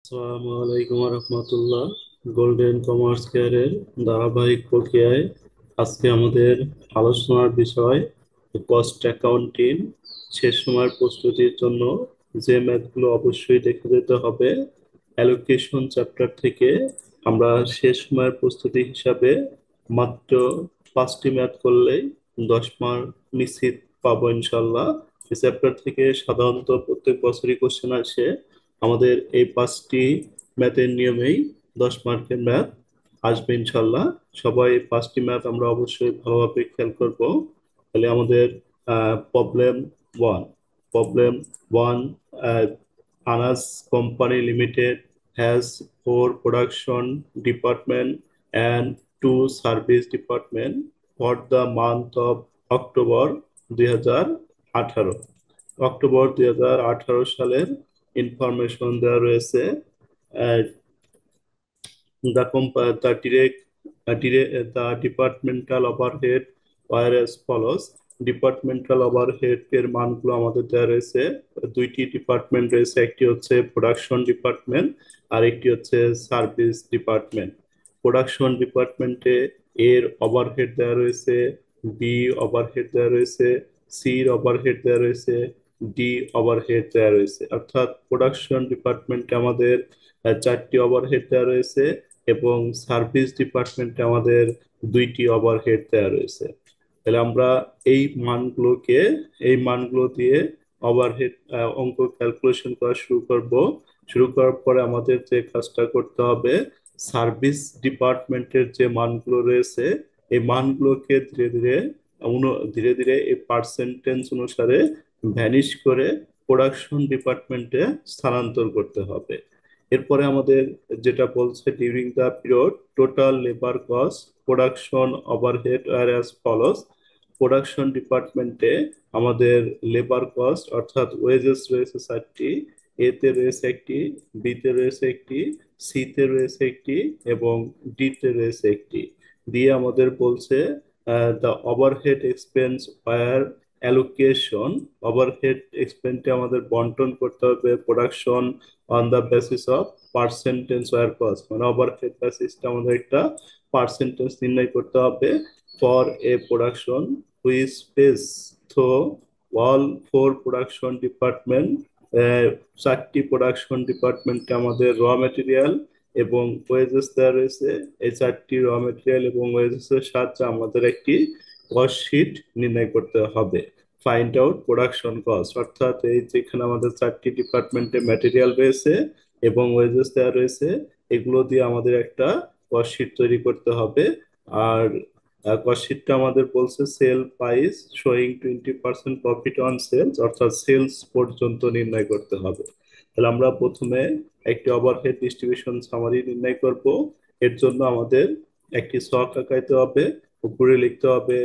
আসসালামু আলাইকুম রহমতুল্লাহ। Golden commerce কেয়ারের ধারাবাহিক প্রক্রিয়ায় আজকে আমাদের আলোচনার বিষয় কস্ট অ্যাকাউন্টিং। শেষ সময়ের প্রস্তুতির জন্য যে ম্যাথগুলো অবশ্যই দেখে যেতে হবে, অ্যালোকেশন চ্যাপ্টার থেকে আমরা শেষ সময়ের প্রস্তুতি হিসাবে মাত্র 5টি ম্যাথ করলেই 10 মার্ক নিশ্চিত পাবো ইনশাল্লাহ। এই চ্যাপ্টার থেকে সাধারণত প্রত্যেক বছরই কোশ্চেন আসে। আমাদের এই 5টি ম্যাথের নিয়মেই 10 মার্কের ম্যাথ আসবে ইনশাল্লাহ। সবাই এই 5টি ম্যাথ আমরা অবশ্যই ভালোভাবে খেয়াল করব। তাহলে আমাদের problem one Anas company limited has 4 production department and 2 service department for the month of October 2018। October 2018 সালের ইনফরমেশন দেওয়া রয়েছে। The departmental overhead were as follows. Departmental overhead এর মানগুলো আমাদের দেওয়া রয়েছে। দুইটি ডিপার্টমেন্ট রয়েছে, একটি হচ্ছে প্রোডাকশন ডিপার্টমেন্ট আর একটি হচ্ছে সার্ভিস ডিপার্টমেন্ট। প্রোডাকশন ডিপার্টমেন্টে এর ওভারহেড দেওয়া রয়েছে, বি ওভারহেড দেওয়া রয়েছে, সির ওভারহেড দেওয়া রয়েছে, ডি ওভারহেড দেওয়া রয়েছে। অর্থাৎ প্রোডাকশন ডিপার্টমেন্টে আমাদের 4টি ওভারহেড দেওয়া রয়েছে এবং সার্ভিস ডিপার্টমেন্টে আমাদের 2টি ওভারহেড দেওয়া রয়েছে। তাহলে আমরা এই মানগুলোকে এই মানগুলো দিয়ে ওভারহেড অঙ্ক ক্যালকুলেশন করা শুরু করব। শুরু করার পরে আমাদের যে কাজটা করতে হবে, সার্ভিস ডিপার্টমেন্টের যে মানগুলো রয়েছে এই মানগুলোকে ধীরে ধীরে এই পার্সেন্টেজ অনুসারে ভ্যানিশ করে প্রোডাকশন ডিপার্টমেন্টে স্থানান্তর করতে হবে। এরপরে আমাদের যেটা বলছে, during the period total labour cost production overhead are as follows. Production ডিপার্টমেন্টে আমাদের লেবার কস্ট অর্থাৎ ওয়েজেস রয়েছে 4টি, এতে রয়েছে একটি, বিতে রয়েছে একটি, সিতে রয়েছে একটি এবং ডিতে রয়েছে একটি। দিয়ে আমাদের বলছে the overhead expense where allocation. Overhead এক্সপেন্সে আমাদের বন্টন করতে হবে production on the basis of percentage where cost, মানে ওভারহেড বেসিসটা আমাদের একটা পার্সেন্টেজ নির্ণয় করতে হবে for a production which page. তো অল 4 প্রোডাকশন ডিপার্টমেন্ট, 4টি প্রোডাকশন ডিপার্টমেন্টে আমাদের র মেটেরিয়াল এবং ওয়েজেস দেওয়া রয়েছে। এই 4টি র মেটেরিয়াল এবং ওয়েজেসের সাহায্যে আমাদের একটি কস্ট শিট নির্ণয় করতে হবে। ফাইন্ড আউট প্রোডাকশন কস্ট, অর্থাৎ এই যেখানে আমাদের 4টি ডিপার্টমেন্টে ম্যাটেরিয়াল রয়েছে এবং ওয়েজেস দেওয়া রয়েছে, এগুলো দিয়ে আমাদের একটা কস্ট শিট তৈরি করতে হবে। আর কস্ট শিটটা আমাদের বলছে sale price showing 20% profit on sales, অর্থাৎ সেলস পর্যন্ত নির্ণয় করতে হবে। তাহলে আমরা প্রথমে একটি ওভারহেড ডিস্ট্রিবিউশন সামারি নির্ণয় করব। এর জন্য আমাদের একটি ছক আঁকাইতে হবে, উপরে লিখতে হবে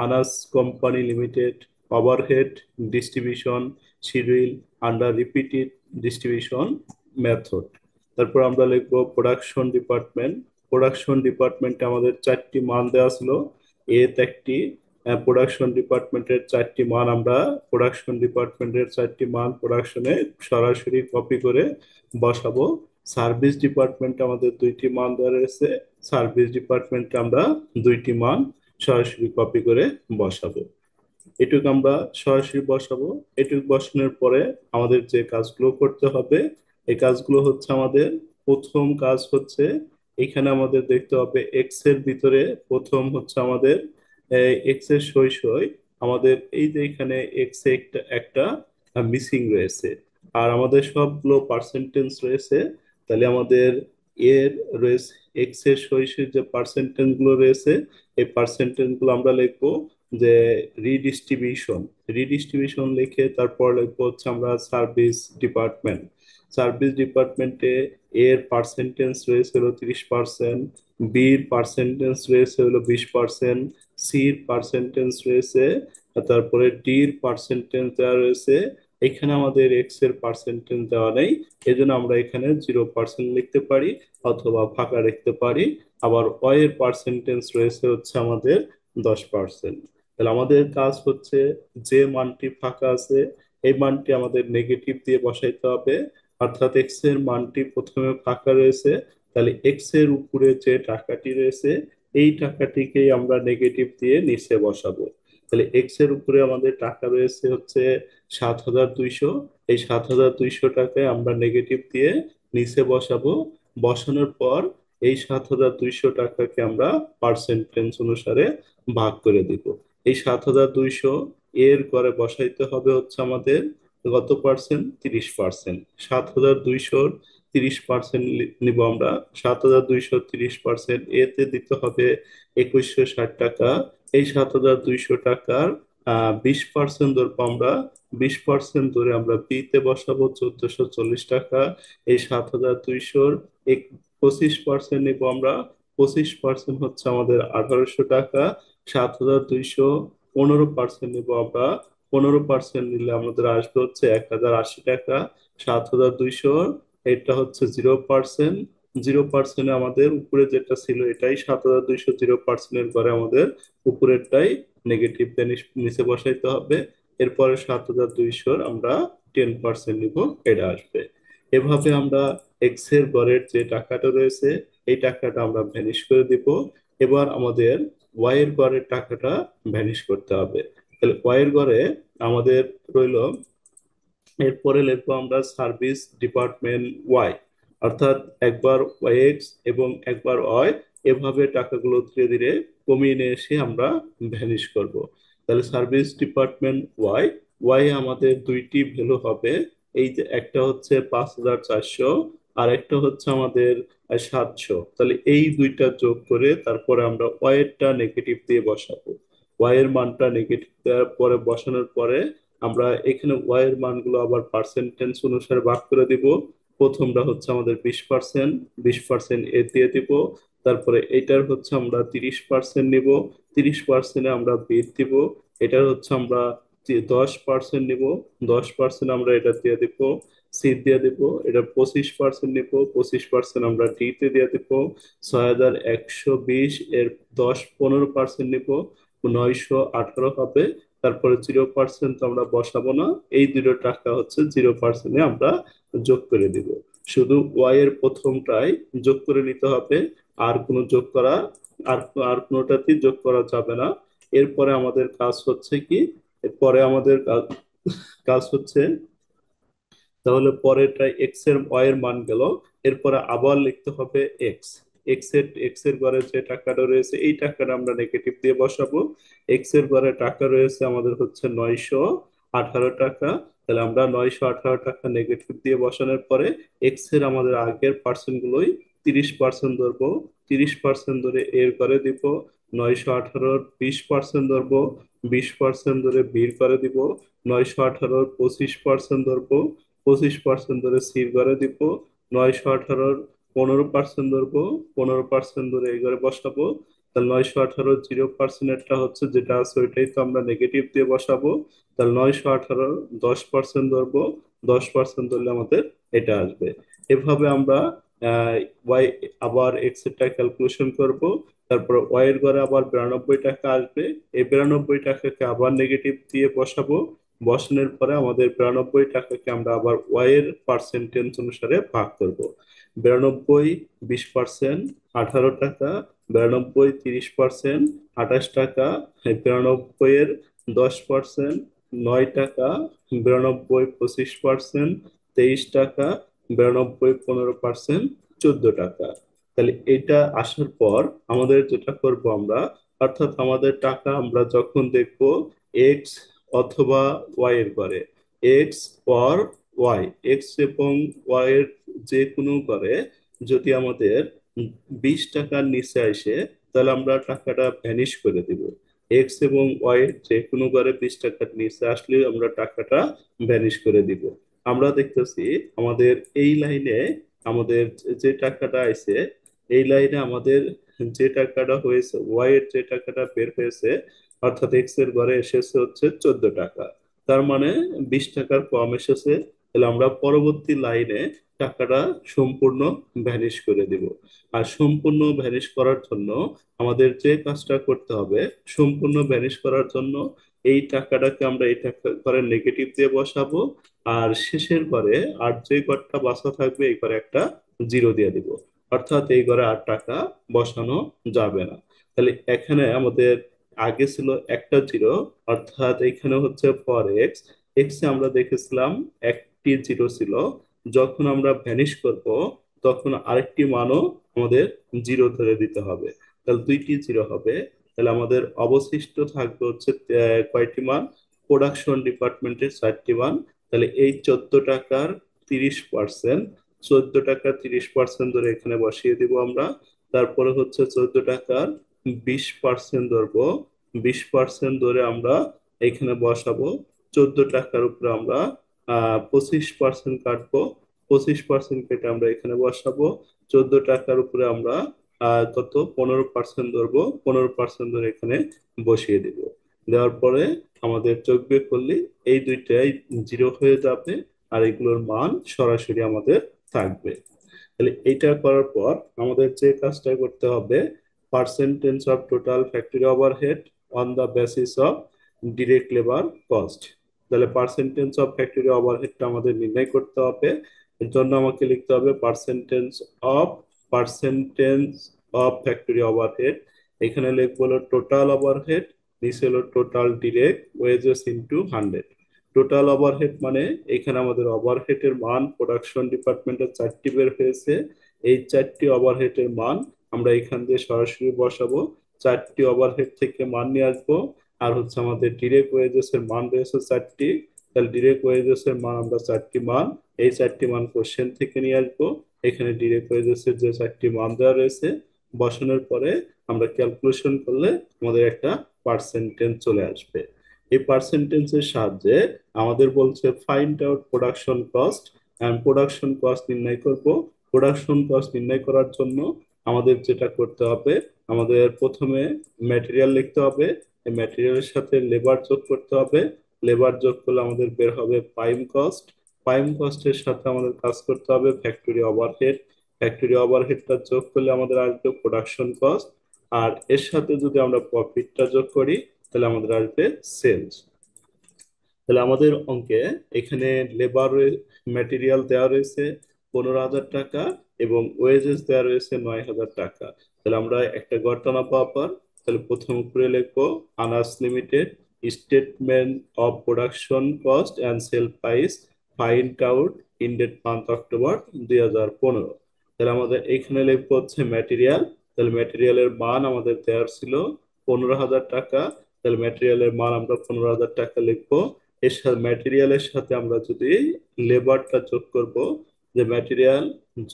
Anas company limited overhead distribution schedule under repeated distribution method. তারপর আমরা লিখবো প্রোডাকশন ডিপার্টমেন্ট। প্রোডাকশন ডিপার্টমেন্টে আমাদের 4টি মান দেওয়া ছিল, এতে একটি। প্রোডাকশন ডিপার্টমেন্টের 4টি মান আমরা প্রোডাকশনে সরাসরি কপি করে বসাবো। সার্ভিস ডিপার্টমেন্টে আমাদের 2টি মান দেওয়া রয়েছে, সার্ভিস ডিপার্টমেন্টে আমরা 2টি মান সরাসরি কপি করে বসাবো। এটুকু আমরা সরাসরি বসাবো। এটুকু বসানোর পরে আমাদের যে কাজগুলো করতে হবে, এই কাজগুলো হচ্ছে আমাদের প্রথম কাজ হচ্ছে এখানে আমাদের দেখতে হবে এক্স এর ভিতরে প্রথম হচ্ছে আমাদের এক্স এর সই সই আমাদের এই যে এখানে এক্স এ একটা একটা মিসিং রয়েছে আর আমাদের সবগুলো পার্সেন্টেজ রয়েছে। তাহলে আমাদের এর রয়েছে এক্স এর সই সই যে পার্সেন্টেজ গুলো রয়েছে, এই পার্সেন্টেজ গুলো আমরা লিখবো যে রিডিস্ট্রিবিউশন। রিডিস্ট্রিবিউশন লিখে তারপর লিখবো হচ্ছে আমরা সার্ভিস ডিপার্টমেন্ট। সার্ভিস ডিপার্টমেন্টে এর পার্সেন্টেজ রয়েছে হলো 30%, বির পার্সেন্টেজ রয়েছে হলো 20%, সির পার্সেন্টেজ রয়েছে, আর তারপরে ডির পার্সেন্টেজ দেওয়া রয়েছে। এখানে আমাদের এক্স এর পার্সেন্টেজ দেওয়া নেই, এই জন্য আমরা এখানে 0% লিখতে পারি অথবা ফাঁকা রাখতে পারি। আবার ওয়াই এর পার্সেন্টেজ রয়েছে হচ্ছে আমাদের 10%। তাহলে আমাদের কাজ হচ্ছে যে মানটি ফাঁকা আছে এই মানটি আমাদের নেগেটিভ দিয়ে বসাইতে হবে, অর্থাৎ এক্স এর মানটি প্রথমে ফাঁকা রয়েছে, তাহলে এক্স এর উপরে যে টাকাটি রয়েছে এই টাকাটিকেই আমরা নেগেটিভ দিয়ে নিচে বসাবো। তাহলে এক্স এর উপরে আমাদের টাকা রয়েছে হচ্ছে 7,200, এই 7,200 টাকায় আমরা নেগেটিভ দিয়ে নিচে বসাবো। বসানোর পর এই 7,200 টাকাকে আমরা পার্সেন্টেজ অনুসারে ভাগ করে দিব। এই 7,200 এর ঘরে বসাইতে হবে হচ্ছে আমাদের কত পার্সেন্ট? 30%। 7,200 30% নিব আমরা। 7,200 30% এতে দিতে হবে 2,160 টাকা। এই 7,200 টাকার 20% ধরবো আমরা। 20% ধরে আমরা বিতে বসাবো 1,440 টাকা। এই 7,200 25% নিব আমরা। 25% হচ্ছে আমাদের 1,800 টাকা। 7,200 15% নিব আমরা। 15% নিলে আমাদের আসবে হচ্ছে 1,080 টাকা। 7,200 এটা হচ্ছে 0%। 0%, আমাদের উপরে যেটা ছিল এটাই 7,200, 0%-এর ঘরে আমাদের উপরেরটাই নেগেটিভ নিচে বসাইতে হবে। এরপরে 7,200 আমরা 10% নিব, এটা আসবে। এভাবে আমরা এক্স এর ঘরের যে টাকাটা রয়েছে এই টাকাটা আমরা ভ্যানিশ করে দিব। এবার আমাদের ওয়াই এর ঘরের টাকাটা ভ্যানিশ করতে হবে। তাহলে ওয়াই এর ঘরে আমাদের রইল, এরপরে লিখবো আমরা সার্ভিস ডিপার্টমেন্ট ওয়াই। অর্থাৎ একবার ওয়াই এক্স এবং একবার ওয়াই, এভাবে টাকাগুলো ধীরে ধীরে কমিয়ে নিয়ে এসে আমরা ভ্যানিশ করব। তাহলে সার্ভিস ডিপার্টমেন্ট ওয়াই, ওয়াই আমাদের দুইটি ভ্যালু হবে। এই যে একটা হচ্ছে 5,400, আর একটা হচ্ছে আমাদের 700। তাহলে এই দুইটা যোগ করে তারপরে আমরা ওয়াই এরটা নেগেটিভ দিয়ে বসাবো। ওয়াই এর মানটা নেগেটিভ দেওয়ার পরে বসানোর পরে আমরা এখানে ওয়াই এর মানগুলো আবার পার্সেন্টেজ অনুসারে ভাগ করে দিব। প্রথমটা হচ্ছে আমাদের 20%, 20% এ দিয়ে দিব। তারপরে এটার হচ্ছে আমরা 30% নিব, 30%-এ আমরা বিট দিব। এটার হচ্ছে আমরা 10% নিব, 10% আমরা এটা দিয়ে দিব, সি দিয়ে দিব। এটা 25% নিব, 25% আমরা ডি তে দিয়ে দিব। 6,120 এর 15% নিব, 918 হবে। তারপরে 0% তো আমরা বসাবো না, এই দুটো টাকা হচ্ছে 0%-এ আমরা যোগ করে দিব। শুধু ওয়াই এর প্রথমটাই যোগ করে নিতে হবে, আর কোনো যোগ করা, আর আর কোনোটাতেই যোগ করা যাবে না। এরপরে আমাদের কাজ হচ্ছে কি, এরপরে আমাদের কাজ কাজ হচ্ছে, তাহলে পরেরটা এক্স এর ওয়াই এর মান গেল। এরপরে আবার লিখতে হবে এক্স। এক্স এর ঘরে যে টাকাটা রয়েছে এই টাকাটা আমরা নেগেটিভ দিয়ে বসাবো। এক্স এর ঘরে টাকা রয়েছে আমাদের হচ্ছে 918 টাকা। তাহলে আমরা 918 টাকা নেগেটিভ দিয়ে বসানোর পরে এক্স এর আমাদের আগের পার্সেন্ট গুলোই 30% ধরবো। 30% ধরে এর ঘরে দিব। 918-র 20% ধরবো। 20% ধরে বির করে দিব। 918-র 25% ধরবো। 25% ধরে সির ঘরে দিব। 918-র 15% ধরবো। 15% ধরে এই ঘরে বসাবো। তাহলে 918-র 0%-এরটা হচ্ছে যেটা আছে ওইটাই তো আমরা নেগেটিভ দিয়ে বসাবো। তাহলে 918-র 10% ধরবো। 10% ধরলে আমাদের এটা আসবে। এভাবে আমরা ওয়াই আবার এক্স এরটা ক্যালকুলেশন করব। তারপর ওয়াই এর ঘরে আবার 92 টাকা আসবে। এই 92 টাকাকে আবার নেগেটিভ দিয়ে বসাবো। বসানোর পরে আমাদের 92 টাকাকে আমরা আবার ওয়াই এর পার্সেন্টেজ অনুসারে ভাগ করব। 92 20%, 18 টাকা। 92 30%, 28 টাকা। 92 এর 10%, 9 টাকা। 92 25%, 23 টাকা। 92 15%, 14 টাকা। তাহলে এটা আসার পর আমাদের যেটা করব আমরা, অর্থাৎ আমাদের টাকা আমরা যখন দেখব এক্স অথবা ওয়াই এর ঘরে, এক্স অর ওয়াই, এক্স এবং ওয়াই এর যে কোনো ঘরে যদি আমাদের 20 টাকার নিচে আসে তাহলে আমরা টাকাটা ভ্যানিশ করে দিব। এক্স এবং ওয়াই এর যে কোনো ঘরে 20 টাকার নিচে আসলে আমরা টাকাটা ভ্যানিশ করে দিব। আমরা দেখতেছি আমাদের এই লাইনে আমাদের যে টাকাটা আছে, এই লাইনে আমাদের যে টাকাটা হয়েছে, ওয়াই এর যে টাকাটা বের হয়েছে, অর্থাৎ এক্স এর ঘরে এসেছে হচ্ছে 14 টাকা। তার মানে 20 টাকার কম এসেছে। তাহলে আমরা পরবর্তী লাইনে টাকাটা সম্পূর্ণ ভ্যানিশ করে দিব। আর সম্পূর্ণ ভ্যানিশ করার জন্য আমাদের যে কাজটা করতে হবে, সম্পূর্ণ ভ্যানিশ করার জন্য এই টাকাটাকে আমরা এই টাকা ঘরে নেগেটিভ দিয়ে বসাবো। আর শেষের ঘরে আর যে ঘরটা বাঁচা থাকবে এই ঘরে একটা জিরো দিয়ে দিব, অর্থাৎ এই ঘরে আর টাকা বসানো যাবে না। তাহলে এখানে আমাদের আগে ছিল একটা জিরো, অর্থাৎ এখানে হচ্ছে ফর এক্স, এক্স এ আমরা দেখেছিলাম একটি জিরো ছিল, যখন আমরা ভ্যানিশ করব তখন আরেকটি মানও আমাদের জিরো ধরে দিতে হবে, তাহলে দুইটি জিরো হবে। তাহলে আমাদের অবশিষ্ট থাকবে হচ্ছে কয়টি মান, প্রোডাকশন ডিপার্টমেন্টের 4টি মান। তাহলে এই 14 টাকার 30%, 14 টাকার 30% ধরে এখানে বসিয়ে দিব আমরা। তারপরে হচ্ছে 14 টাকার 20% ধরবো, 20% ধরে আমরা এখানে বসাবো। 14 টাকার উপরে আমরা 25% কাটবো, 25% কেটে আমরা এখানে বসাবো। 14 টাকার উপরে আমরা কত 15% ধরবো, 15% ধরে এখানে বসিয়ে দিব। দেওয়ার পরে আমাদের যোগ বিয়োগ করলে এই দুইটাই জিরো হয়ে যাবে, আর এগুলোর মান সরাসরি আমাদের থাকবে। তাহলে এইটা করার পর আমাদের যে কাজটা করতে হবে, percentage of total factory overhead on the basis of direct labour cost. তাহলে পার্সেন্টেজ অফ ফ্যাক্টরি ওভারহেডটা আমাদের নির্ণয় করতে হবে। এর জন্য আমাকে লিখতে হবে of percentage of factory overhead, এখানে লিখবো হলো টোটাল ওভারহেড, নিচে হলো total direct wages into 100। Total overhead মানে এখানে আমাদের ওভারহেডের মান প্রোডাকশন ডিপার্টমেন্টের 4টি বের হয়েছে, এই 4টি ওভারহেডের মান আমরা এখান দিয়ে সরাসরি বসাবো, 4টি ওভারহেড থেকে মান নিয়ে আসবো। আর হচ্ছে আমাদের ডিরেক্ট ওয়েজেস এর মান রয়েছে 4টি, তাহলে ডিরেক্ট ওয়েজেস এর মান আমরা 4টি মান, এই 4টি মান কোশ্চেন থেকে নিয়ে আসবো। এখানে ডিরেক্ট ওয়েজেস এর যে 4টি মান দেওয়া রয়েছে বসানোর পরে আমরা ক্যালকুলেশন করলে আমাদের একটা পার্সেন্টেজ চলে আসবে। এই পার্সেন্টেজের সাহায্যে আমাদের বলছে find out production cost, and production cost নির্ণয় করব। প্রোডাকশন কস্ট নির্ণয় করার জন্য আমাদের যেটা করতে হবে, আমাদের প্রথমে ম্যাটেরিয়াল লিখতে হবে, এই ম্যাটেরিয়ালের সাথে লেবার যোগ করতে হবে, লেবার যোগ করলে আমাদের বের হবে প্রাইম কস্ট, প্রাইম কস্টের সাথে আমাদের কাজ করতে হবে ফ্যাক্টরি ওভারহেড, ফ্যাক্টরি ওভারহেডটা যোগ করলে আমাদের আসবে প্রোডাকশন কস্ট, আর এর সাথে যদি আমরা প্রফিটটা যোগ করি তাহলে আমাদের আসবে সেলস। তাহলে আমাদের অঙ্কে এখানে লেবার ম্যাটেরিয়াল দেওয়া রয়েছে 15,000 টাকা এবং ওয়েজেস দেওয়া রয়েছে 9,000 টাকা। তাহলে আমরা একটা ঘটনা পাওয়ার পর তাহলে প্রথম উপরে লিখবো Anas limited statement of production cost and sale price find out in date month October 2015। তাহলে আমাদের এখানে লিখবো হচ্ছে ম্যাটেরিয়াল, তাহলে ম্যাটেরিয়ালের মান আমাদের দেওয়ার ছিল 15,000 টাকা, তাহলে ম্যাটেরিয়ালের মান আমরা 15,000 টাকা লিখবো। এর সাথে ম্যাটেরিয়ালের সাথে আমরা যদি লেবারটা যোগ করব, যে ম্যাটেরিয়াল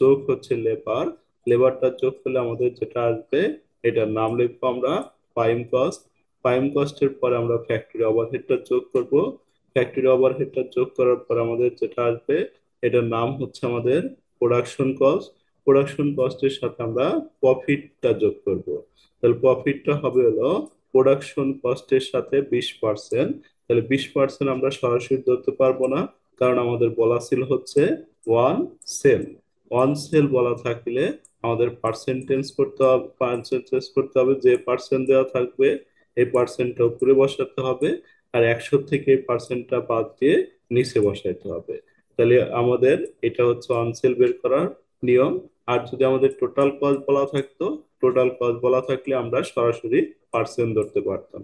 যোগ হচ্ছে লেবার, লেবারটা যোগ করলে আমাদের যেটা আসবে এটার নাম লিখবো আমরা প্রাইম কস্ট। প্রাইম কস্টের পরে আমরা ফ্যাক্টরি ওভারহেডটা যোগ করব, ফ্যাক্টরি ওভারহেডটা যোগ করার পর আমাদের যেটা আসবে এটার নাম হচ্ছে আমাদের প্রোডাকশন কস্ট। প্রোডাকশন কস্টের সাথে আমরা প্রফিটটা যোগ করব, তাহলে প্রফিটটা হবে হলো প্রোডাকশন কস্টের সাথে 20%। তাহলে 20% আমরা সরাসরি ধরতে পারবো না, কারণ আমাদের বলা ছিল হচ্ছে ওয়ান সেল, ওয়ান সেল বলা থাকলে আমাদের পার্সেন্টেজ করতে হবে, পার্সেন্টেজ করতে হবে, যে পার্সেন্ট দেওয়া থাকবে এই পার্সেন্টটা উপরে বসাতে হবে, আর 100 থেকে এই পার্সেন্টটা বাদ দিয়ে নিচে বসাইতে হবে। তাহলে আমাদের এটা হচ্ছে ওয়ান সেল বের করার নিয়ম। আর যদি আমাদের টোটাল কস্ট বলা থাকতো, টোটাল কস্ট বলা থাকলে আমরা সরাসরি পার্সেন্ট ধরতে পারতাম।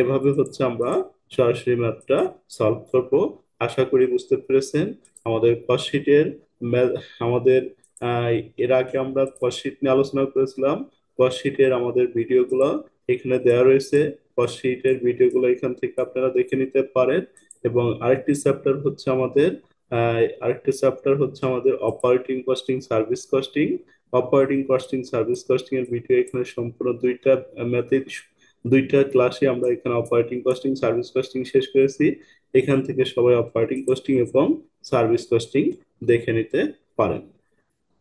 এভাবে হচ্ছে আমরা সরাসরি ম্যাথটা সলভ করব। আশা করি বুঝতে পেরেছেন। আমাদের কস্ট শিটের আমাদের আহ, এর আগে আমরা কস্ট শিট নিয়ে আলোচনা করেছিলাম, কস্ট শিটের আমাদের ভিডিওগুলো এখানে দেওয়া রয়েছে, কস্ট শিটের ভিডিওগুলো এখান থেকে আপনারা দেখে নিতে পারেন। এবং আরেকটি চ্যাপ্টার হচ্ছে আমাদের operating costing service costing, operating costing service costing এর ভিডিও এখানে সম্পূর্ণ ম্যাথে দুইটা ক্লাসে আমরা এখানে অপারেটিং কস্টিং সার্ভিস কস্টিং শেষ করেছি। এখান থেকে সবাই অপারেটিং কস্টিং এবং সার্ভিস কস্টিং দেখে নিতে পারেন।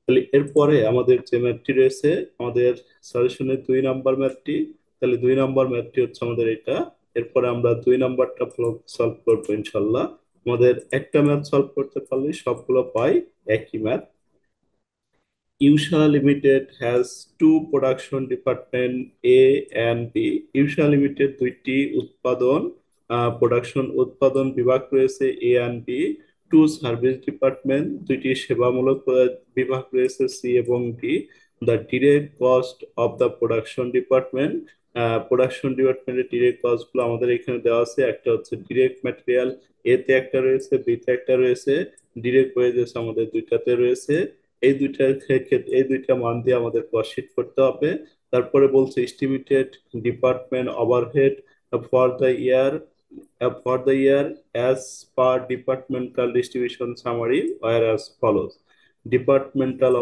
তাহলে এরপরে আমাদের যে ম্যাথটি রয়েছে আমাদের সাজেশনের 2 নাম্বার ম্যাথটি, তাহলে 2 নাম্বার ম্যাথটি হচ্ছে আমাদের এটা। এরপরে আমরা 2 নাম্বারটা সলভ করবো ইনশাল্লাহ। আমাদের একটা ম্যাথ সলভ করতে পারলে সবগুলো পাই একই math. Usha Limited has two production department A and B. Usha Limited দুইটি উৎপাদন প্রোডাকশন উৎপাদন বিভাগ রয়েছে A and B. Two service department, দুইটি সেবামূলক বিভাগ রয়েছে সি এবং D. The direct cost of the production department, production ডিপার্টমেন্টের ডিরেক্ট কস্ট গুলো আমাদের এখানে দেওয়া আছে। একটা হচ্ছে ডিরেক্ট ম্যাটেরিয়াল, এ তে একটা রয়েছে, বি তে একটা রয়েছে। ডিরেক্ট ওয়েজেস আমাদের দুইটাতে রয়েছে। এই দুইটা মান দিয়ে আমাদের কস্ট শিট করতে হবে। তারপরে বলছে estimated department overhead for the year, as per departmental distribution summary were as follows. Departmental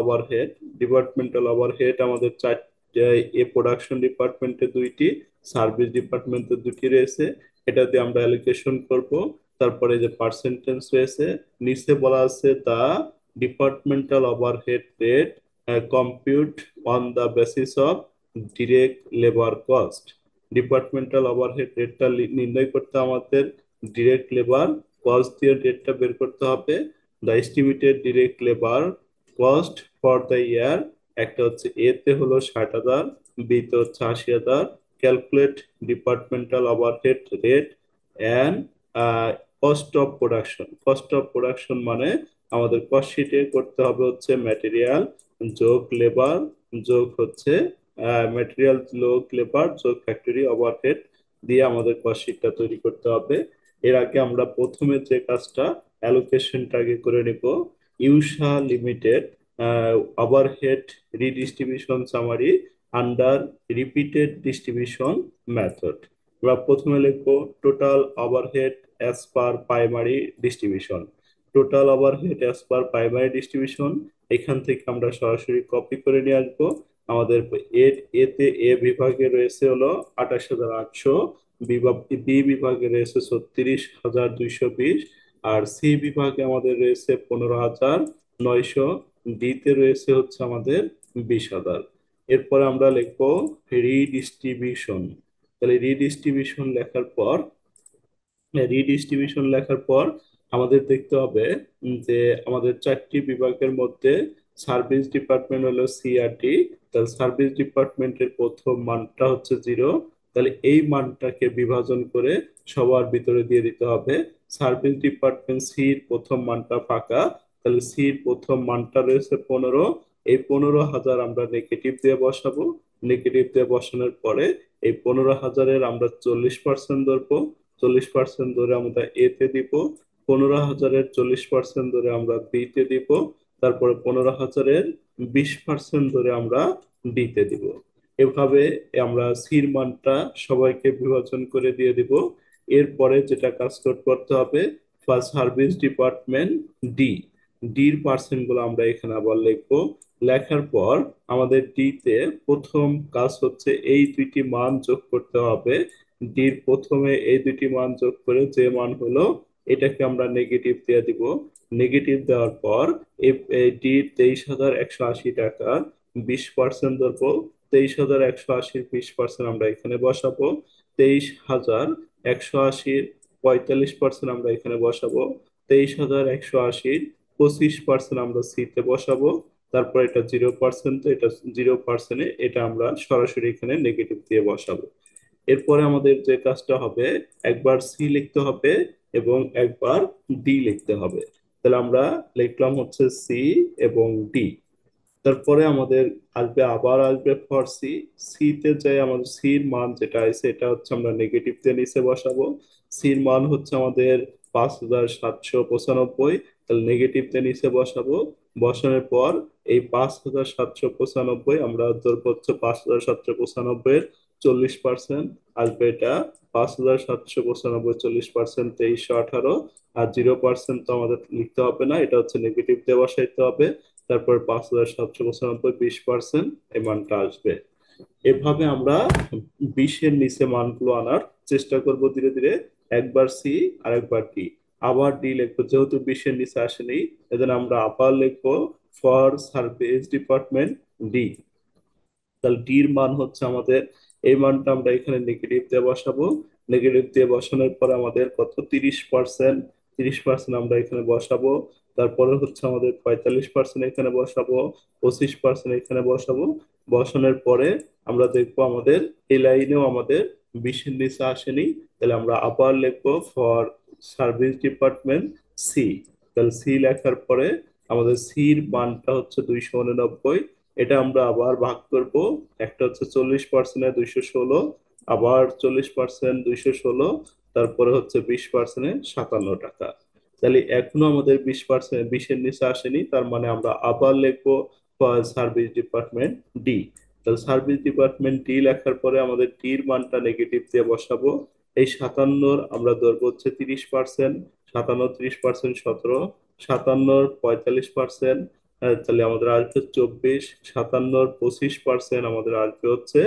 overhead, আমাদের চারটে, এ প্রোডাকশন ডিপার্টমেন্টে দুইটি, সার্ভিস ডিপার্টমেন্টে দুটি রয়েছে। এটা দিয়ে আমরা অ্যালোকেশন করব। তারপরে যে পার্সেন্টেজ রয়েছে, নিচে বলা আছে the departmental overhead rate compute on the basis of direct labour cost. Departmental overhead রেটটা নির্ণয় করতে আমাদের ডিরেক্ট লেবার কস্ট দিয়ে রেটটা বের করতে হবে। The estimated direct labour cost for the year, একটা হচ্ছে এ তে হলো 60,000, বি তে হচ্ছে 80,000। Calculate departmental overhead rate and cost of production মানে আমাদের কস্ট শিটে করতে হবে হচ্ছে ম্যাটেরিয়াল যোগ লেবার যোগ হচ্ছে ম্যাটেরিয়াল যোগ লেবার যোগ ফ্যাক্টরি ওভারহেড দিয়ে আমাদের কস্ট শিটটা তৈরি করতে হবে। এর আগে আমরা প্রথমে যে কাজটা, অ্যালোকেশনটা আগে করে নিব। Usha limited overhead redistribution summary under repeated distribution method. আমরা প্রথমে লিখবো total overhead as per primary distribution. Total overhead as per primary distribution, এখান থেকে আমরা সরাসরি কপি করে নিয়ে আসবো। আমাদের এতে এ বিভাগে রয়েছে হলো 28,800, বি বিভাগে রয়েছে 36,220, আর সি বিভাগে আমাদের রয়েছে 15,900, ডি তে রয়েছে হচ্ছে আমাদের 20,000। এরপরে আমরা লিখবো রিডিস্ট্রিবিউশন। তাহলে রিডিস্ট্রিবিউশন লেখার পর আমাদের দেখতে হবে যে আমাদের চারটি বিভাগের মধ্যে সার্ভিস ডিপার্টমেন্ট হলো সি আর ডি। তাহলে সার্ভিস ডিপার্টমেন্টের প্রথম মানটা হচ্ছে 0। তাহলে এই মানটাকে বিভাজন করে সবার ভিতরে দিয়ে দিতে হবে। সার্ভিস ডিপার্টমেন্ট সির প্রথম মানটা ফাঁকা, তাহলে সির প্রথম মানটা রয়েছে 15। এই 15,000 আমরা নেগেটিভ দিয়ে বসাবো। নেগেটিভ দিয়ে বসানোর পরে এই 15,000-এর আমরা 40% ধরবো। 40% ধরে আমরা এ তে দিব। 15,000-এর 40% ধরে আমরা বি তে দিব। তারপরে 15,000-এর 20% ধরে আমরা ডি তে দিব। এভাবে আমরা সির মানটা সবাইকে বিভাজন করে দিয়ে দিব। এরপরে যেটা কাজ করতে হবে, ফার্স্ট সার্ভিস ডিপার্টমেন্ট ডি, ডির পার্সেন্ট গুলো আমরা এখানে আবার লিখবো। লেখার পর আমাদের ডি তে প্রথম কাজ হচ্ছে এই দুইটি মান যোগ করতে হবে। ডির প্রথমে এই দুইটি মান যোগ করে যে মান হলো এটাকে আমরা নেগেটিভ দিয়ে দিব। নেগেটিভ দেওয়ার পর ডির 23,180 টাকা 20% ধরবো। 23,180-র 20% আমরা এখানে বসাবো। 23,180-র 45% আমরা এখানে বসাবো। 23,180-র 25% আমরা সি তে বসাবো। তারপর এটা 0%, তো এটা 0%-এ এটা আমরা সরাসরি এখানে নেগেটিভ দিয়ে বসাবো। এরপরে আমাদের যে কাজটা হবে, একবার সি লিখতে হবে এবং একবার ডি লিখতে হবে। তাহলে আমরা লিখলাম হচ্ছে সি এবং ডি। তারপরে আমাদের আবার আসবে ফর সি। সি তে যাই আমাদের সির মান যেটা আছে এটা হচ্ছে আমরা নেগেটিভ দিয়ে নিচে বসাবো। সির মান হচ্ছে আমাদের 5,795, তাহলে নেগেটিভ দিয়ে নিচে বসাবো। বসানোর পর এই 5,795 আমরা ধরবো হচ্ছে 5,795 এর 40%, আসবে এটা 5,795 40%, 2318। আর 0% তো আমাদের লিখতে হবে না, এটা হচ্ছে নেগেটিভ দিয়ে বসাইতে হবে। তারপর 5,795 20% এই মানটা আসবে। এভাবে আমরা 20-এর নিচে মানগুলো আনার চেষ্টা করব ধীরে ধীরে। একবার সি আর একবার ডি, আবার ডি লিখবো। যেহেতু 20-এর নিচে আসেনি এজন্য আমরা আবার লিখবো ফর সার্ভিস ডিপার্টমেন্ট ডি। তাহলে ডির মান হচ্ছে আমাদের, এই মানটা আমরা এখানে নেগেটিভ দিয়ে বসাবো। নেগেটিভ দিয়ে বসানোর পর আমাদের কত, 30%, 30% আমরা এখানে বসাবো। তারপরে হচ্ছে আমাদের 45% এখানে বসাবো, 25% এখানে বসাবো। বসানোর পরে আমরা দেখবো আমাদের এই লাইনেও আমাদের 20-এর নিচে আসেনি। তাহলে আমরা আবার লিখবো ফর সার্ভিস ডিপার্টমেন্ট সি। তাহলে সি লেখার পরে আমাদের সির মানটা হচ্ছে 289। এটা আমরা আবার ভাগ করব, একটা হচ্ছে 40% 216, আবার 40% 216, তারপরে হচ্ছে 20% 57 টাকা। তাহলে এখনো আমাদের 20%, 20-এর নিচে আসেনি, তার মানে আমরা আবার লিখবো সার্ভিস ডিপার্টমেন্ট ডি। তাহলে সার্ভিস ডিপার্টমেন্ট ডি লেখার পরে আমাদের ডির মানটা নেগেটিভ দিয়ে বসাবো। এই 57 আমরা ধরবো হচ্ছে 30%, 57 30% 17, 57 45%, তাহলে আমাদের আসবে 24, 57 25% আমাদের আসবে হচ্ছে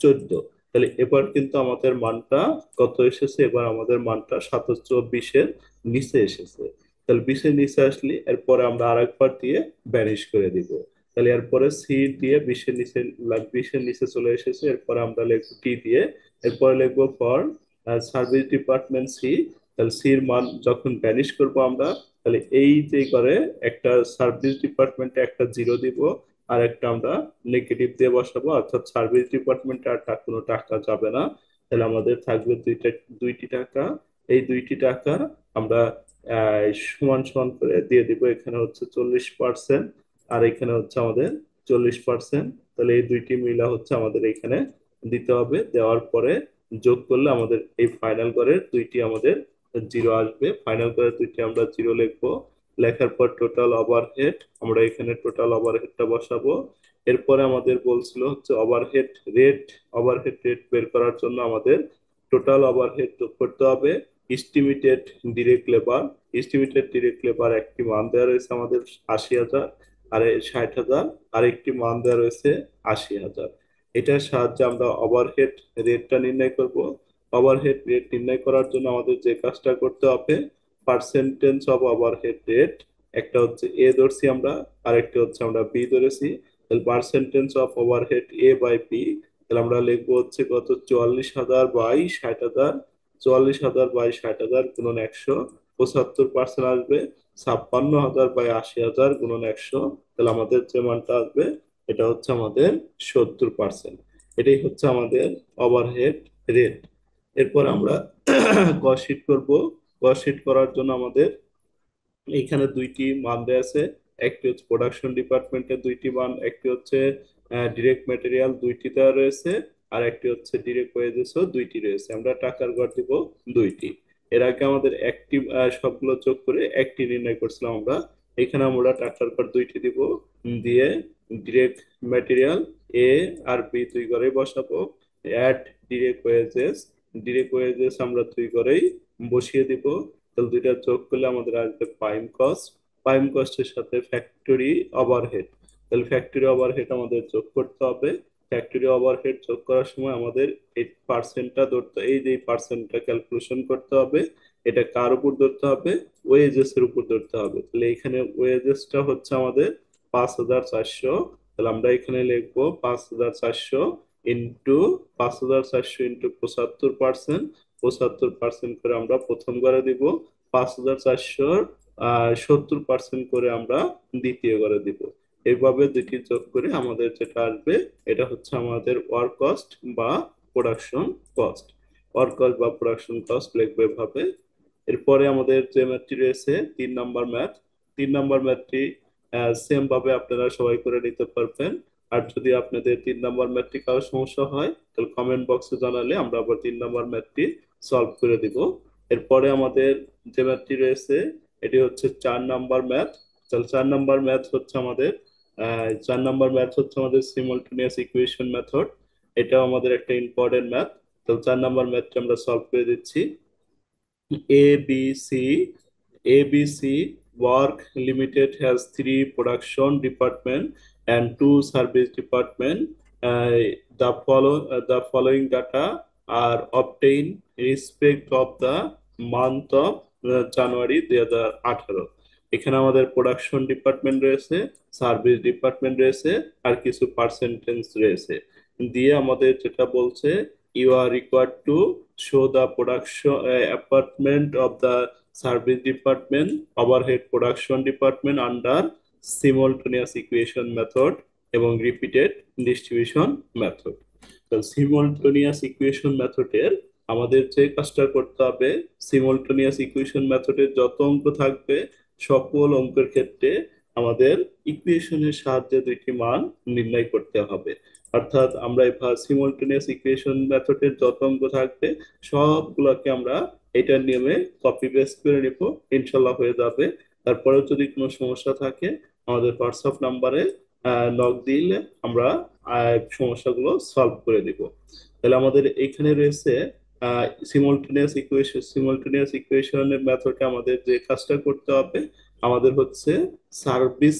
14। তাহলে এবার কিন্তু আমাদের মানটা কত এসেছে, এবার আমাদের মানটা 27-20-এর নিচে এসেছে। তাহলে 20-এর নিচে আসলে এরপরে আমরা আরেকবার দিয়ে ব্যানিশ করে দিব। তাহলে এরপরে সি দিয়ে 20-এর নিচে, 20-এর নিচে চলে এসেছে, এরপরে আমরা লিখবো টি দিয়ে, এরপরে লিখবো ফর সার্ভিস ডিপার্টমেন্ট সি। তাহলে সির মান যখন ব্যানিশ করব আমরা, তাহলে এই যে করে একটা সার্ভিস ডিপার্টমেন্টে একটা জিরো দিব, আর একটা আমরা নেগেটিভ দিয়ে বসাবো, অর্থাৎ সার্ভিস ডিপার্টমেন্টে আর কোনো টাকা যাবে না। তাহলে আমাদের থাকবে দুইটি টাকা। এই দুইটি টাকা আমরা সমান সমান করে দিয়ে দিব। এখানে হচ্ছে 40%, আর এখানে হচ্ছে আমাদের 40%। তাহলে এই দুইটি মিলা হচ্ছে আমাদের এখানে দিতে হবে। দেওয়ার পরে যোগ করলে আমাদের এই ফাইনাল করের দুইটি আমাদের জিরো আসবে। ফাইনাল করের দুইটি আমরা জিরো লিখবো। লেখার পর টোটাল ওভারহেড, আমরা এখানে টোটাল ওভারহেডটা বসাবো। এরপরে আমাদের বলছিল হচ্ছে ওভারহেড রেট। ওভারহেড রেট বের করার জন্য আমাদের টোটাল ওভারহেড যোগ করতে হবে estimated direct labour. Estimated direct labour একটি মান দেওয়া রয়েছে আমাদের 80,000, আর 60,000, আর একটি মান দেওয়া রয়েছে 80,000। এটার সাহায্যে আমরা ওভারহেড রেটটা নির্ণয় করব। ওভারহেড রেট নির্ণয় করার জন্য আমাদের যে কাজটা করতে হবে, পার্সেন্টেজ অফ ওভারহেড রেট, একটা হচ্ছে এ ধরছি আমরা, আর একটা হচ্ছে আমরা বি ধরেছি। তাহলে percentage of overhead A by B, তাহলে আমরা লিখবো হচ্ছে কত, 44,000 বাই 60,000। 44,000 বাই 60,000 গুণন 100, 75% আসবে। 56,000 বাই 80,000 গুণন 100, তাহলে আমাদের যে মানটা আসবে এটা হচ্ছে আমাদের 70%। এটাই হচ্ছে আমাদের ওভারহেড রেট। এরপর আমরা কস্ট শীট করব। কস্ট শীট করার জন্য আমাদের এইখানে দুইটি মান দেওয়া আছে। একটি হচ্ছে প্রোডাকশন ডিপার্টমেন্টের দুইটি মান, একটি হচ্ছে ডিরেক্ট ম্যাটেরিয়াল দুইটি দেওয়া রয়েছে, আর একটি হচ্ছে ডিরেক্ট ওয়েজেসও দুইটি রয়েছে। আমরা টাকার গড় দিব দুইটি। এর আগে আমাদের একটি সবগুলো যোগ করে একটি নির্ণয় করছিলাম আমরা। এখানে আমরা টাকার গড় দুইটি দিব, দিয়ে ডিরেক্ট ম্যাটেরিয়াল এ আর বি দুই ঘরেই বসাবো। Add direct wages, direct wages আমরা দুই ঘরেই বসিয়ে দিব। তাহলে দুইটা যোগ করলে আমাদের আসবে প্রাইম কস্ট। প্রাইম কস্টের সাথে ফ্যাক্টরি ওভারহেড, তাহলে ফ্যাক্টরি ওভারহেড আমাদের যোগ করতে হবে। ফ্যাক্টরি ওভারহেড যোগ করার সময় আমাদের এই পার্সেন্টটা ধরতে, এই যে পার্সেন্টটা ক্যালকুলেশন করতে হবে। এটা কার উপর ধরতে হবে, ওয়েজেস এর উপর ধরতে হবে। তাহলে এখানে ওয়েজেসটা হচ্ছে আমাদের 5,400। তাহলে আমরা এখানে লিখবো 5,400 ইন্টু 5,400 ইন্টু 75%। 75% করে আমরা প্রথম ঘরে দিব। 5,400 70% করে আমরা দ্বিতীয় ঘরে দিব। এইভাবে দুটি যোগ করে আমাদের যেটা আসবে এটা হচ্ছে আমাদের ওয়ার্ক কস্ট বা প্রোডাকশন কস্ট। ওয়ার্ক কস্ট বা প্রোডাকশন কস্ট লিখবে এভাবে। এরপরে আমাদের যে ম্যাথটি রয়েছে 3 নাম্বার ম্যাথ। 3 নাম্বার ম্যাথটি সেম ভাবে আপনারা সবাই করে নিতে পারবেন। আর যদি আপনাদের 3 নাম্বার ম্যাথটি কারো সমস্যা হয়, তাহলে কমেন্ট বক্সে জানালে আমরা আবার 3 নাম্বার ম্যাথটি সলভ করে দিব। এরপরে আমাদের যে ম্যাথটি রয়েছে এটি হচ্ছে 4 নাম্বার ম্যাথ। তাহলে 4 নাম্বার ম্যাথ হচ্ছে আমাদের 4 নাম্বার ম্যাথ হচ্ছে আমাদের সিমultaneous ইকুয়েশন মেথড। এটাও আমাদের একটা ইম্পর্টেন্ট ম্যাথ। তো 4 নাম্বার ম্যাথটা আমরা সলভ করে দিচ্ছি। ABC. ABC Work Limited has 3 production department and 2 service department. The following data are obtained in respect of the month of January 2018। এখানে আমাদের প্রোডাকশন ডিপার্টমেন্ট রয়েছে, সার্ভিস ডিপার্টমেন্ট রয়েছে, আর কিছু পার্সেন্টেজ রয়েছে। দিয়ে আমাদের যেটা বলছে, you are required to show the production apartment of the service department, overhead production department under simultaneous equation method এবং repeated distribution method। তো simultaneous equation method এর আমাদের যে কাজটা করতে হবে, সিমultaneous ইকুয়েশন মেথডের যত অঙ্ক থাকবে সকল অঙ্কের ক্ষেত্রে আমাদের ইকুয়েশনের সাহায্যে দুইটি মান নির্ণয় করতে হবে। অর্থাৎ আমরা এবার সিমultaneous ইকুয়েশন মেথডের যত অঙ্ক থাকবে সবগুলোকে আমরা এটার নিয়মে কপি পেস্ট করে নিব, ইনশাল্লাহ হয়ে যাবে। তারপরেও যদি কোনো সমস্যা থাকে আমাদের হোয়াটসঅ্যাপ নাম্বারে নক দিলে আমরা সমস্যাগুলো সলভ করে দিব। তাহলে আমাদের এখানে রয়েছে সিমultaneous ইকুয়েশনের মেথডে আমাদের যে কাজটা করতে হবে, আমাদের হচ্ছে সার্ভিস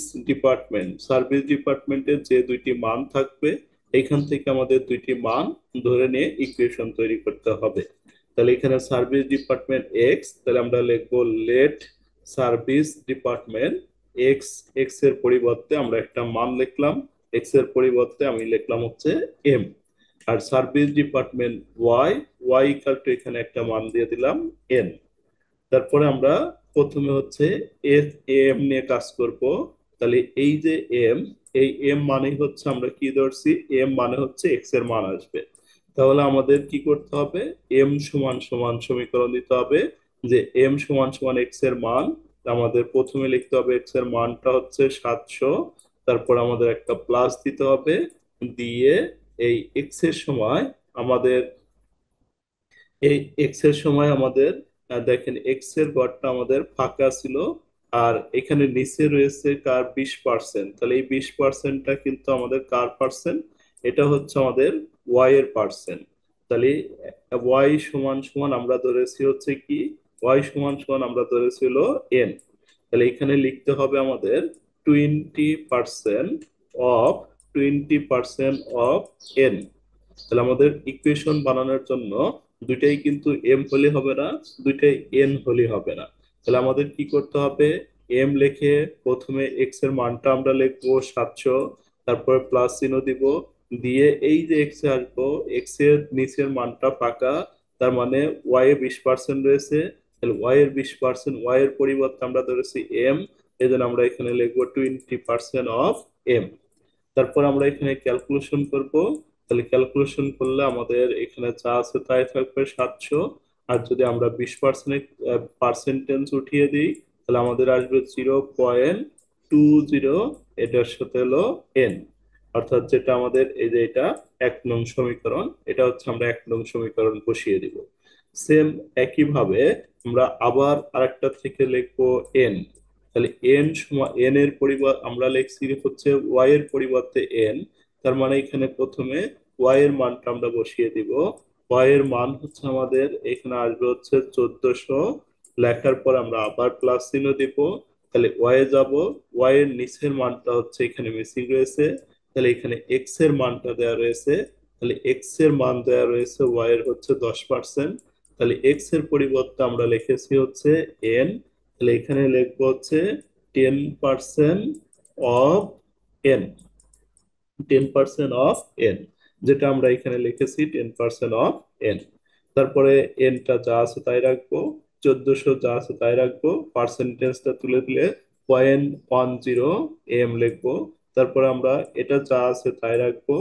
ডিপার্টমেন্টের যে দুইটি মান থাকবে এখান থেকে আমাদের দুইটি মান ধরে নিয়ে ইকুয়েশন তৈরি করতে হবে। তাহলে এখানে সার্ভিস ডিপার্টমেন্ট এক্স, তাহলে আমরা লিখবো let service department X, X এর পরিবর্তে আমরা একটা মান লিখলাম, এক্স এর পরিবর্তে আমি লিখলাম হচ্ছে এম। আর service department Y, Y equal to এখানে একটা মান দিয়ে দিলাম এন। তারপরে আমরা প্রথমে হচ্ছে এম নিয়ে কাজ করব। তাহলে এই যে এম, এই এম মানে হচ্ছে আমরা কি ধরছি, এম মানে হচ্ছে এক্স এর মান আসবে। তাহলে আমাদের কি করতে হবে, এম সমান সমান সমীকরণ দিতে হবে যে এম সমান সমান এক্স এর মান। আমাদের প্রথমে লিখতে হবে এক্স এর মানটা হচ্ছে 700, তারপর আমাদের একটা প্লাস দিতে হবে, দিয়ে এই এক্স এর সময় আমাদের এই এক্স এর সময় আমাদের দেখেন এক্স এর ঘরটা আমাদের ফাঁকা ছিল, আর এখানে নিচে রয়েছে কার 20%, তাহলে এই 20%টা কিন্তু আমাদের কার পার্সেন্ট, এটা হচ্ছে আমাদের ওয়াই এর পার্সেন্ট। তাহলে ওয়াই সমান সমান আমরা ধরেছি হচ্ছে কি, ওয়াই সমান সমান আমরা ধরেছি হলো এন। তাহলে এখানে লিখতে হবে আমাদের 20% অফ 20% অফ এন। তাহলে আমাদের ইকুয়েশন বানানোর জন্য দুইটাই কিন্তু এম হলে হবে না, দুইটাই এন হলে হবে না। তাহলে আমাদের কি করতে হবে, এম লিখে প্রথমে এক্স এর মানটা আমরা লিখবো 700, তারপরে প্লাস চিহ্ন দিব, দিয়ে এই যে এক্স এ আসবো, এক্স এর নিচের মানটা ফাঁকা, তার মানে ওয়াই এ 20% রয়েছে, তাহলে ওয়াই এর 20%, ওয়াই এর পরিবর্তে আমরা ধরেছি এম, এই জন্য আমরা এখানে লিখবো 20% অফ এম। তারপর আমরা এখানে ক্যালকুলেশন করব। তাহলে ক্যালকুলেশন করলে আমাদের এখানে যা আছে তাই থাকবে 700, আর যদি আমরা 20% পার্সেন্টেজ উঠিয়ে দিই তাহলে আমাদের আসবে 0.20, এটার সাথে হলো এন। অর্থাৎ যেটা আমাদের এই যে এটা 1 নং সমীকরণ, এটা হচ্ছে আমরা 1 নং সমীকরণ বসিয়ে দিব। সেম একইভাবে আমরা আবার আরেকটা থেকে লিখবো এন। তাহলে এন সমান এন এর পরিবর্তে আমরা লিখছি হচ্ছে ওয়াই এর পরিবর্তে এন, তার মানে এখানে প্রথমে ওয়াই এর মানটা আমরা বসিয়ে দিব। ওয়াই এর মান হচ্ছে আমাদের এখানে আসবে হচ্ছে 1400, লেখার পর আমরা আবার প্লাস চিহ্ন দিব, তাহলে ওয়াই এ যাব, ওয়াই এর নিচের মানটা হচ্ছে এখানে মিসিং রয়েছে, তাহলে এখানে এক্স এর মানটা দেওয়া রয়েছে, তাহলে এক্স এর মান দেওয়া রয়েছে ওয়াই এর হচ্ছে 10%, তাহলে এক্স এর পরিবর্তে আমরা লিখেছি হচ্ছে এন, তাহলে এখানে লিখবো হচ্ছে 10% অফ এন, 10% অফ এন, যেটা আমরা এখানে লিখেছি 10% অফ এন। তারপরে এনটা যা আছে তাই রাখবো, 1400 যা আছে তাই রাখবো, পার্সেন্টেজটা তুলে দিলে 0.10 এম লিখবো। তারপরে আমরা এটা যা আছে তাই রাখবো,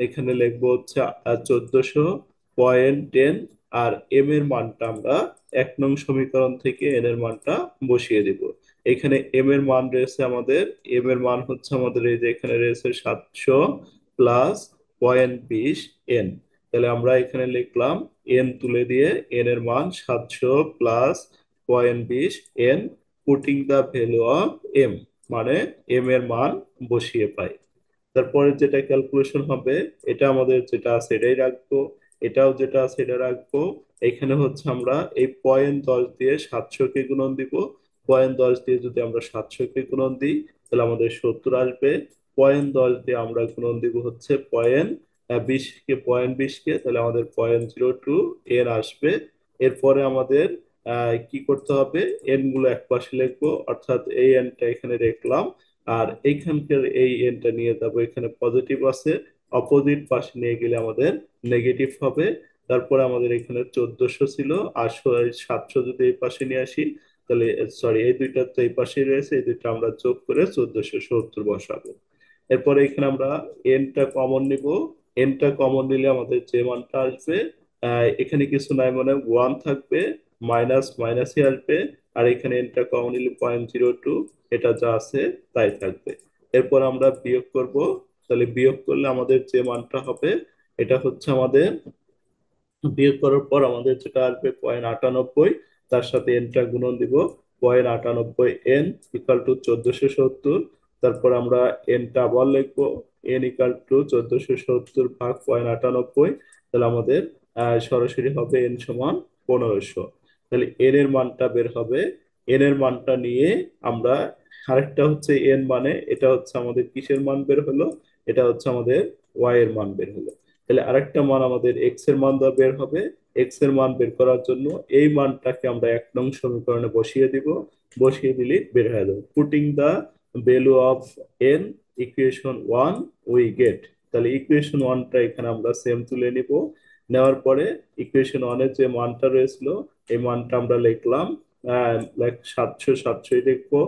এখানে লিখবো হচ্ছে 1400.10, আর এম এর মানটা আমরা 1 নং সমীকরণ থেকে এন এর মানটা বসিয়ে দিব। এখানে এম এর মান রয়েছে আমাদের, এম এর মান হচ্ছে আমাদের এই যে এখানে রয়েছে 700 প্লাস 0.20 এন। তাহলে আমরা এখানে লিখলাম এন তুলে দিয়ে এন এর মান 700 plus 0.20 N, putting the value of M, মানে এম এর মান বসিয়ে পাই। তারপরে যেটা ক্যালকুলেশন হবে, এটা আমাদের যেটা আছে এটাই রাখবো, এটাও যেটা আছে এটা রাখবো। এখানে হচ্ছে আমরা এই 0.10 দিয়ে 700 কে গুণন দিব, 0.10 দিয়ে যদি আমরা 700 কে গুণন দিই তাহলে আমাদের 70 আসবে। 0.10 দিয়ে আমরা গুণন দিব হচ্ছে 0.20 কে, 0.20 কে, তাহলে আমাদের 0.02 এর আসবে। এরপরে আমাদের কি করতে হবে, এন গুলো এক পাশে লিখবো, অর্থাৎ এই এনটা এখানে রাখলাম, আর এইখানকার এই এনটা নিয়ে যাবো, এখানে পজিটিভ আছে, অপোজিট পাশে নিয়ে গেলে আমাদের নেগেটিভ হবে। তারপরে আমাদের এখানে 1400 ছিল, আর 700 যদি এই পাশে নিয়ে আসি তাহলে, সরি এই দুইটা তো এই পাশেই রয়েছে, এই দুইটা আমরা যোগ করে 1470 বসাবো। এরপরে এখানে আমরা এনটা কমন নিব, এনটা কমন নিলে আমাদের যে মানটা আসবে এখানে কিছু নাই, মানে ওয়ান থাকবে, মাইনাস মাইনাসই আসবে, আর এখানে এনটা কমন নিলে 0.02, এটা যা আছে তাই থাকবে। এরপর আমরা বিয়োগ করব। তাহলে বিয়োগ করলে আমাদের যে মানটা হবে, এটা হচ্ছে আমাদের, বিয়োগ করার পর আমাদের যেটা আসবে 0.98, তার সাথে এনটা গুণন দিব, 0.98 ইকাল টু 1470। তারপর আমরা এনটা আবার লিখবো, এন ইকাল টু 1470 ভাগ 0.98। তাহলে আমাদের সরাসরি হবে এন সমান 1500। তাহলে এন এর মানটা বের হবে। এন এর মানটা নিয়ে আমরা, আরেকটা হচ্ছে এন মানে এটা হচ্ছে আমাদের কিসের মান বের হলো, এটা হচ্ছে আমাদের ওয়াই এর মান বের হলো। তাহলে আরেকটা মান আমাদের এক্স এর মান বের হবে। এক্স এর মান বের করার জন্য এই মানটাকে আমরা 1 নং সমীকরণে বসিয়ে দিব, বসিয়ে দিলে বের হয়ে যাবে। Putting the value of N equation one we get. তাহলে ইকুয়েশন ওয়ানটা এখানে আমরা সেম তুলে নিব। নেওয়ার পরে ইকুয়েশন ওয়ানের যে মানটা রয়েছিল, এই মানটা আমরা লিখলাম, 700 লিখবো,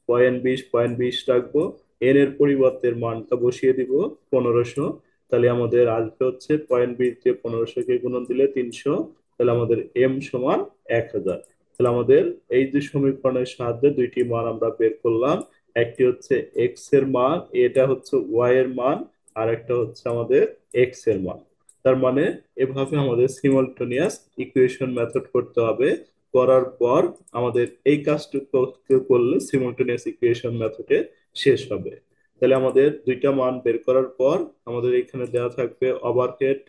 0.20 রাখবো। এন এর পরিবর্তে এর মানটা বসিয়ে দিব 1500। তাহলে আমাদের আসবে হচ্ছে 0.20 দিয়ে 1500 কে গুণন দিলে 300। তাহলে আমাদের এম সমান 1000। তাহলে আমাদের এই যে সমীকরণের সাহায্যে দুইটি মান আমরা বের করলাম। একটি হচ্ছে এক্স এর মান, এটা হচ্ছে ওয়াই এর মান, আর একটা হচ্ছে আমাদের এক্স এর মান। তার মানে এভাবে আমাদের সিমultaneous ইকুয়েশন মেথড করতে হবে। করার পর আমাদের এই কাজটুকু করলে সিমultaneous ইকুয়েশন মেথডে শেষ হবে। তাহলে আমাদের দুইটা মান বের করার পর আমাদের এখানে দেওয়া থাকবে overhead,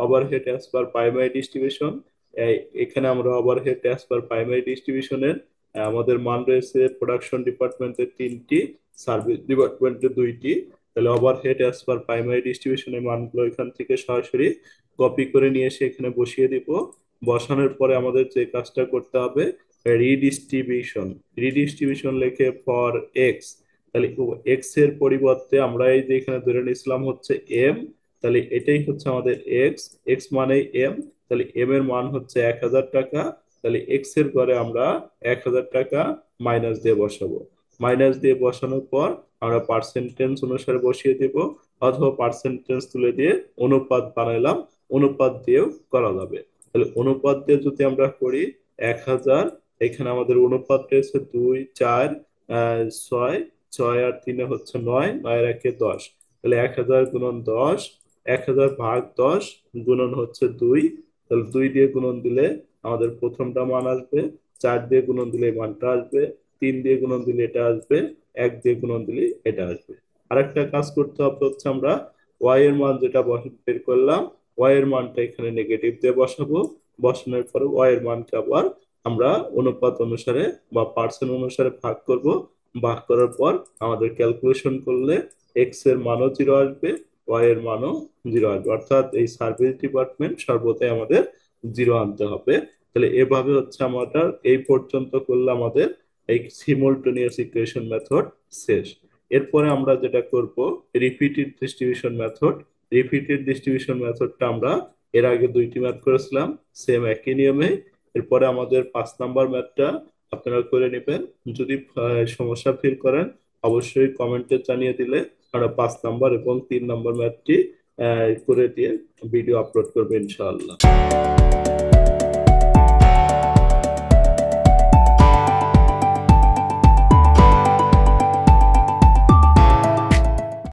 overhead as per primary distribution. এখানে আমরা ওভারহেড অ্যাজ পার প্রাইমারি ডিস্ট্রিবিউশনের আমাদের মান রয়েছে প্রোডাকশন ডিপার্টমেন্টের 3টি, সার্ভিস ডিপার্টমেন্টের 2টি। তাহলে ওভারহেড অ্যাজ পার প্রাইমারি ডিস্ট্রিবিউশনের মানগুলো এখান থেকে সরাসরি কপি করে নিয়ে এসে এখানে বসিয়ে দিব। বসানোর পরে আমাদের যে কাজটা করতে হবে, রিডিস্ট্রিবিউশন, রিডিস্ট্রিবিউশন লিখে ফর এক্স। তাহলে এক্স এর পরিবর্তে আমরা এই যে এখানে ধরে নিয়েছিলাম হচ্ছে এম। তাহলে এটাই হচ্ছে আমাদের এক্স, এক্স মানে এম। তাহলে এম এর মান হচ্ছে 1000 টাকা। তাহলে এক্স এর ঘরে আমরা 1000 টাকা মাইনাস দিয়ে বসাবো। মাইনাস দিয়ে বসানোর পর আমরা পার্সেন্টেজ অনুসারে বসিয়ে দেব, অথবা পার্সেন্টেজ তুলে দিয়ে অনুপাত বানাইলাম, অনুপাত দিয়েও করা যাবে। তাহলে অনুপাত দিয়ে যদি আমরা করি 1000, এখানে আমাদের অনুপাত রয়েছে 2, 4, 6, 6 আর 3 হচ্ছে 9, 9 আর 1 10। তাহলে 1000 গুণন 10, 1000 ভাগ 10 গুণন হচ্ছে 2। তাহলে 2 দিয়ে গুণন দিলে আমাদের প্রথমটা মান আসবে, 4 দিয়ে গুণন দিলে এই মানটা আসবে, 3 দিয়ে গুণন দিলে এটা আসবে, 1 দিয়ে গুণন দিলে এটা আসবে। আরেকটা কাজ করতে হবে হচ্ছে আমরা ওয়াই এর মান যেটা বের করলাম, ওয়াই এর মানটা এখানে নেগেটিভ দিয়ে বসাবো। বসানোর পরে ওয়াই এর মানকে আবার আমরা অনুপাত অনুসারে বা পার্সেন্ট অনুসারে ভাগ করব। ভাগ করার পর আমাদের ক্যালকুলেশন করলে এক্স এর মানও 0 আসবে, ওয়াই এর মানও 0 আসবে। অর্থাৎ এই সার্ভিস ডিপার্টমেন্ট সর্বদাই আমাদের 0 আনতে হবে। তাহলে এভাবে হচ্ছে আমরা এই পর্যন্ত করলে আমাদের এই সিমultaneous ইকুয়েশন মেথড শেষ। এরপরে আমরা যেটা করব, repeated distribution method. Repeated distribution মেথডটা আমরা এর আগে 2টি ম্যাথ করেছিলাম, সেম একই নিয়মে। এরপরে আমাদের 5 নাম্বার ম্যাথটা আপনারা করে নেবেন। যদি সমস্যা ফিল করেন অবশ্যই কমেন্টে জানিয়ে দিলে আমরা 5 নাম্বার এবং 3 নাম্বার ম্যাথটি করে দিয়ে ভিডিও আপলোড করবো ইনশাআল্লাহ।